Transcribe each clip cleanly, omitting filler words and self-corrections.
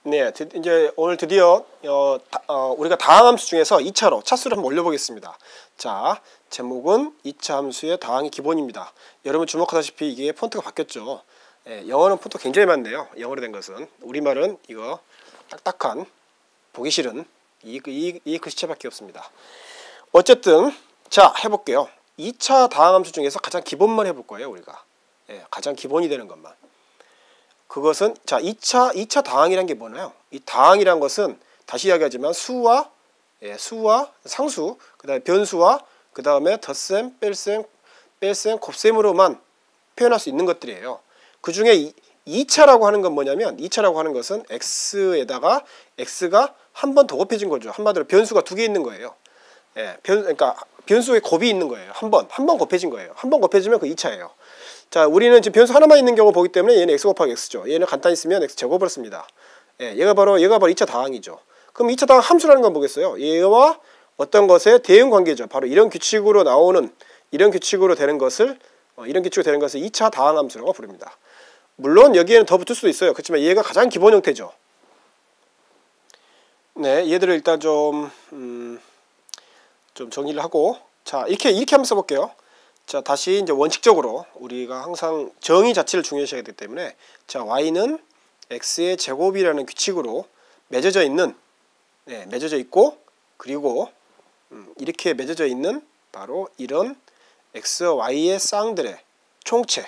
네, 이제 오늘 드디어 우리가 다항함수 중에서 2차로 차수를 한번 올려보겠습니다. 자, 제목은 2차 함수의 다항이 기본입니다. 여러분 주목하다시피 이게 폰트가 바뀌었죠. 예, 영어는 폰트 굉장히 많네요. 영어로 된 것은. 우리말은 이거 딱딱한 보기 싫은 이 글씨체밖에 없습니다. 어쨌든 자, 해볼게요. 2차 다항함수 중에서 가장 기본만 해볼 거예요. 우리가. 예, 가장 기본이 되는 것만. 그것은 자 2차 다항이란 게 뭐나요? 이 다항이란 것은 다시 이야기하지만 수와 상수, 그다음에 변수와 그다음에 덧셈, 뺄셈, 곱셈으로만 표현할 수 있는 것들이에요. 그 중에 2차라고 하는 건 뭐냐면 2차라고 하는 것은 x에다가 x가 한 번 더 곱해진 거죠. 한마디로 변수가 두 개 있는 거예요. 예, 그러니까 변수에 곱이 있는 거예요. 한 번 곱해진 거예요. 한 번 곱해지면 그 2차예요. 자, 우리는 지금 변수 하나만 있는 경우 보기 때문에 얘는 x 곱하기 x죠. 얘는 간단히 쓰면 x 제곱을 씁니다. 예, 얘가 바로 2차 다항이죠. 그럼 2차 다항 함수라는 건 뭐겠어요? 얘와 어떤 것의 대응 관계죠. 바로 이런 규칙으로 나오는 이런 규칙으로 되는 것을 2차 다항 함수라고 부릅니다. 물론 여기에는 더 붙을 수도 있어요. 그렇지만 얘가 가장 기본 형태죠. 네, 얘들을 일단 좀 정리를 하고 자, 이렇게 한번 써볼게요. 자, 다시 이제 원칙적으로 우리가 항상 정의 자체를 중요시하기 때문에 자, y는 x의 제곱이라는 규칙으로 맺어져 있고 그리고 이렇게 맺어져 있는 바로 이런 x와 y의 쌍들의 총체.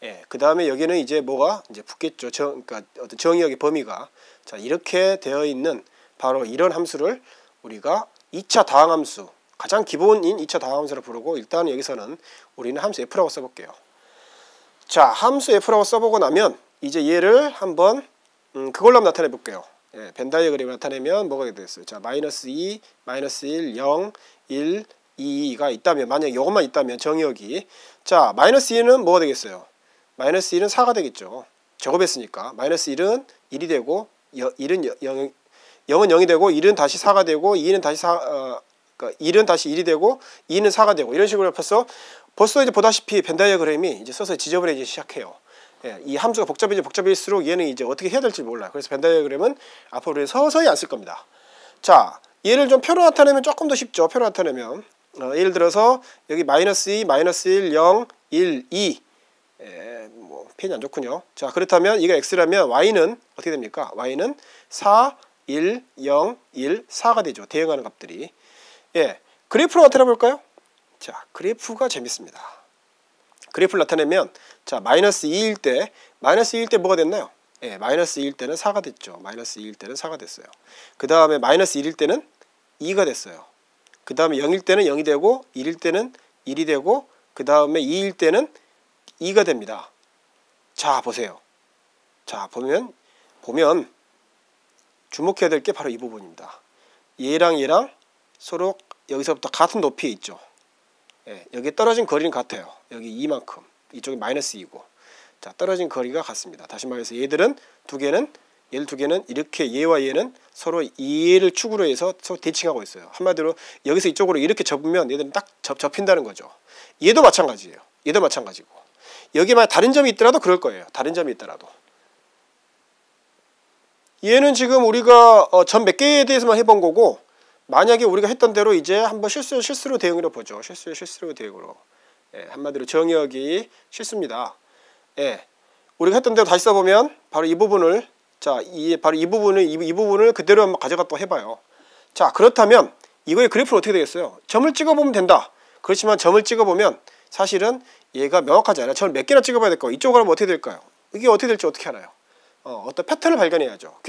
예, 그 다음에 여기는 이제 뭐가 이제 붙겠죠. 그러니까 어떤 정의역의 범위가 자, 이렇게 되어 있는 바로 이런 함수를 우리가 2차 다항함수, 가장 기본인 2차 다항함수를 부르고 일단 여기서는 우리는 함수 f라고 써볼게요. 자, 함수 f라고 써보고 나면 이제 얘를 한번 그걸로 한번 나타내 볼게요. 예, 벤 다이어그램을 나타내면 뭐가 되겠어요? 자, -2, -1, 0, 1, 2가 있다면, 만약에 이것만 있다면 정의역이 자, -2는 뭐가 되겠어요? -1은 4가 되겠죠. 제곱했으니까 -1은 1이 되고 0은 0이 되고 1은 다시 4가 되고 2는 다시 1은 다시 1이 되고 2는 4가 되고 이런 식으로 벌써 이제 보다시피 벤 다이어그램이 이제 서서히 지저분해지기 시작해요. 예, 이 함수가 복잡해질수록 얘는 이제 어떻게 해야 될지 몰라요. 그래서 벤 다이어그램은 앞으로 서서히 안 쓸 겁니다. 자, 얘를 좀 표로 나타내면 조금 더 쉽죠. 표로 나타내면 예를 들어서 여기 -2, -1, 0, 1, 2 뭐 펜이 안 좋군요. 자, 그렇다면 이게 x라면 y는 어떻게 됩니까? y는 4, 1, 0, 1, 4가 되죠. 대응하는 값들이. 예, 그래프로 나타내 볼까요? 자, 그래프가 재밌습니다. 그래프를 나타내면 자, -2일 때 뭐가 됐나요? 예, -2일 때는 4가 됐죠. -2일 때는 4가 됐어요. 그 다음에 -1일 때는 2가 됐어요. 그 다음에 0일 때는 0이 되고 1일 때는 1이 되고 그 다음에 2일 때는 2가 됩니다. 자, 보세요. 자, 보면 주목해야 될 게 바로 이 부분입니다. 얘랑 서로 여기서부터 같은 높이에 있죠. 예, 여기 떨어진 거리는 같아요. 여기 이만큼. 이쪽이 -2이고. 자, 떨어진 거리가 같습니다. 다시 말해서 얘들 두 개는 이렇게 얘와 얘는 서로 얘를 축으로 해서 서로 대칭하고 있어요. 한마디로 여기서 이쪽으로 이렇게 접으면 얘들은 딱 접힌다는 거죠. 얘도 마찬가지예요. 얘도 마찬가지고. 여기만 다른 점이 있더라도 그럴 거예요. 다른 점이 있더라도. 얘는 지금 우리가 점 몇 개에 대해서만 해본 거고 만약에 우리가 했던 대로 이제 한번 실수로 대응으로 보죠. 실수로 대응으로. 예, 한마디로 정의역이 실수입니다. 예, 우리가 했던 대로 다시 써보면 바로 이 부분을 바로 이 부분을 그대로 한번 가져갔다 해봐요. 자, 그렇다면 이거의 그래프는 어떻게 되겠어요? 점을 찍어보면 된다. 그렇지만 점을 찍어보면 사실은 얘가 명확하지 않아요. 점을 몇 개나 찍어봐야 될까요? 이쪽으로 하면 어떻게 될까요? 이게 어떻게 될지 어떻게 알아요? 어떤 패턴을 발견해야죠.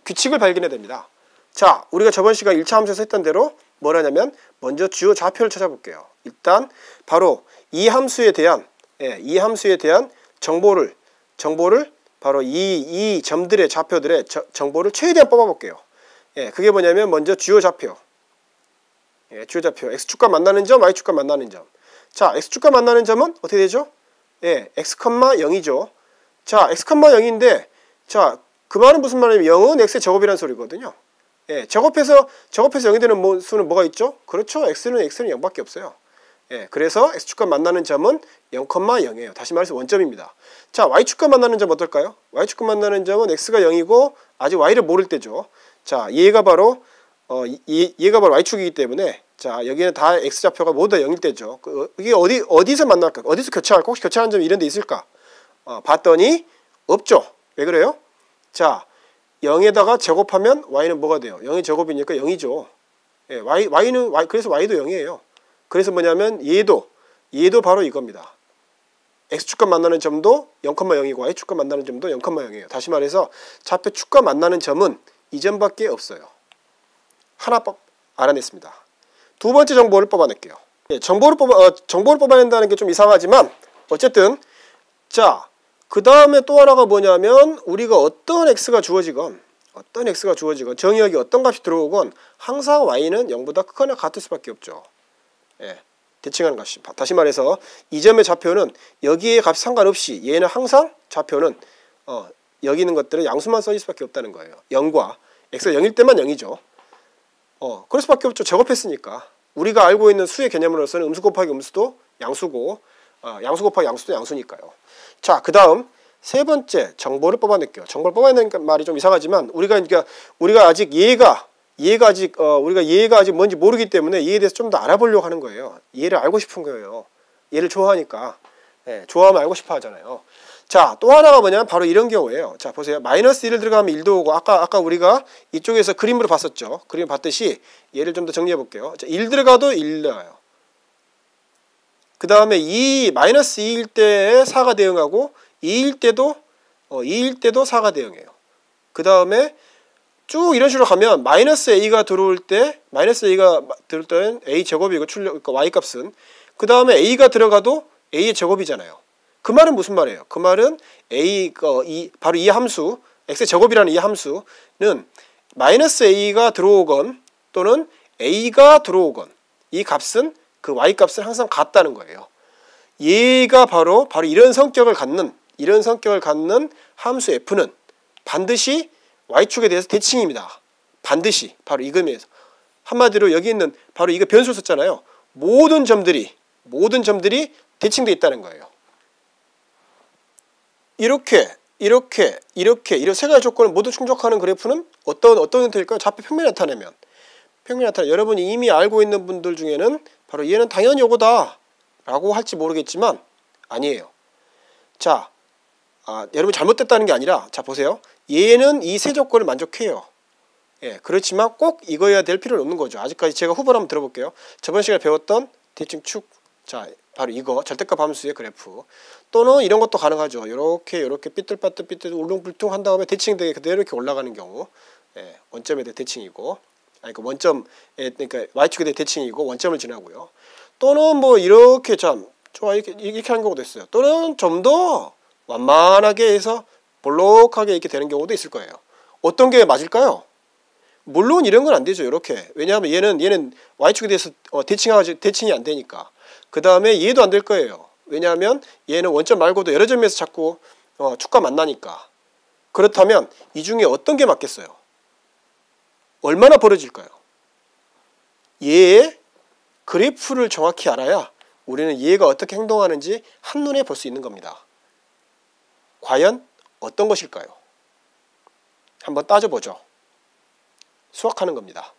규칙을 발견해야 됩니다. 자, 우리가 저번 시간 1차 함수에서 했던 대로 뭘 하냐면 먼저 주요 좌표를 찾아볼게요. 일단 바로 이 함수에 대한 정보를 바로 이 점들의 좌표들의 정보를 최대한 뽑아볼게요. 예, 그게 뭐냐면 먼저 주요 좌표. 예, 주요 좌표. x축과 만나는 점, y축과 만나는 점. 자, x축과 만나는 점은 어떻게 되죠? 예, x,0이죠. 자, x,0인데 자, 그 말은 무슨 말이냐면 0은 x의 제곱이라는 소리거든요. 예, 제곱해서 0이 되는 수는 뭐가 있죠? 그렇죠. x는 0밖에 없어요. 예, 그래서 x축과 만나는 점은 0,0이에요. 다시 말해서 원점입니다. 자, y축과 만나는 점 어떨까요? y축과 만나는 점은 x가 0이고 아직 y를 모를 때죠. 자, 얘가 바로 얘가 바로 y축이기 때문에 자, 여기는 다 x좌표가 모두 다 0일 때죠. 이게 어디서 만날까? 어디서 교차할까? 혹시 교차하는 점이 이런 데 있을까? 봤더니 없죠. 왜 그래요? 자, 0에다가 제곱하면 y는 뭐가 돼요? 0의 제곱이니까 0이죠. 예, 그래서 y도 0이에요. 그래서 뭐냐면 얘도 바로 이겁니다. x축과 만나는 점도 0,0이고 y축과 만나는 점도 0,0이에요. 다시 말해서 좌표 축과 만나는 점은 이 점밖에 없어요. 하나 알아냈습니다. 두 번째 정보를 뽑아낼게요. 예, 정보를 뽑아낸다는 게 좀 이상하지만 어쨌든 자, 그 다음에 또 하나가 뭐냐면 우리가 어떤 x가 주어지건 정의역이 어떤 값이 들어오건 항상 y는 0보다 크거나 같을 수밖에 없죠. 예, 대칭하는 값이. 다시 말해서 이 점의 좌표는 여기에 값 상관없이 얘는 항상 좌표는 여기 있는 것들은 양수만 써질 수밖에 없다는 거예요. 0과 x가 0일 때만 0이죠. 그럴 수밖에 없죠. 제곱했으니까. 우리가 알고 있는 수의 개념으로서는 음수 곱하기 음수도 양수고 양수 곱하기 양수도 양수니까요. 자, 그 다음 세 번째 정보를 뽑아낼게요. 정보를 뽑아내는 말이 좀 이상하지만 우리가 아직 얘가 아직 뭔지 모르기 때문에 얘에 대해서 좀 더 알아보려고 하는 거예요. 얘를 알고 싶은 거예요. 얘를 좋아하니까. 예, 좋아하면 알고 싶어 하잖아요. 자, 또 하나가 뭐냐면 바로 이런 경우예요. 자, 보세요. 마이너스 1을 들어가면 1도 오고 아까 우리가 이쪽에서 그림으로 봤었죠. 그림 봤듯이 얘를 좀 더 정리해 볼게요. 자, 1 들어가도 1 나와요. 그 다음에 이 마이너스 2일 때에 4가 대응하고 2일 때도 4가 대응해요. 그 다음에 쭉 이런 식으로 가면 마이너스 a가 들어올 때는 a 제곱이고 그러니까 y 값은 그 다음에 a가 들어가도 a의 제곱이잖아요. 그 말은 무슨 말이에요? 그 말은 바로 이 함수 x 제곱이라는 이 함수는 마이너스 a가 들어오건 또는 a가 들어오건 이 값은 그 y 값은 항상 같다는 거예요. 얘가 바로 이런 성격을 갖는 함수 f는 반드시 y축에 대해서 대칭입니다. 반드시 바로 이거면서 한마디로 여기 있는 바로 이거 변수 썼잖아요. 모든 점들이 대칭되어 있다는 거예요. 이렇게 세 가지 조건을 모두 충족하는 그래프는 어떤 형태일까요? 좌표 평면이 나타내면 여러분이 이미 알고 있는 분들 중에는 바로 얘는 당연히 요거다 라고 할지 모르겠지만 아니에요. 자, 여러분 잘못됐다는 게 아니라 자 보세요. 얘는 이 세 조건을 만족해요. 예, 그렇지만 꼭 이거여야 될 필요는 없는 거죠. 아직까지 제가 후보를 한번 들어볼게요. 저번 시간에 배웠던 대칭축, 자 바로 이거 절대값 함수의 그래프 또는 이런 것도 가능하죠. 요렇게 삐뚤빠뚤 울퉁불퉁 한 다음에 대칭되게 그대로 이렇게 올라가는 경우, 예, 원점에 대해 대칭이고 원점에 그러니까 y축에 대해 대칭이고 원점을 지나고요. 또는 뭐 이렇게 이렇게 하는 경우도 있어요. 또는 좀 더 완만하게 해서 볼록하게 이렇게 되는 경우도 있을 거예요. 어떤 게 맞을까요? 물론 이런 건 안 되죠. 이렇게. 왜냐하면 얘는 y축에 대해서 대칭이 안 되니까. 그 다음에 얘도 안 될 거예요. 왜냐하면 얘는 원점 말고도 여러 점에서 자꾸 축과 만나니까. 그렇다면 이 중에 어떤 게 맞겠어요? 얼마나 벌어질까요? 얘의 그래프를 정확히 알아야 우리는 얘가 어떻게 행동하는지 한눈에 볼 수 있는 겁니다. 과연 어떤 것일까요? 한번 따져보죠. 수학하는 겁니다.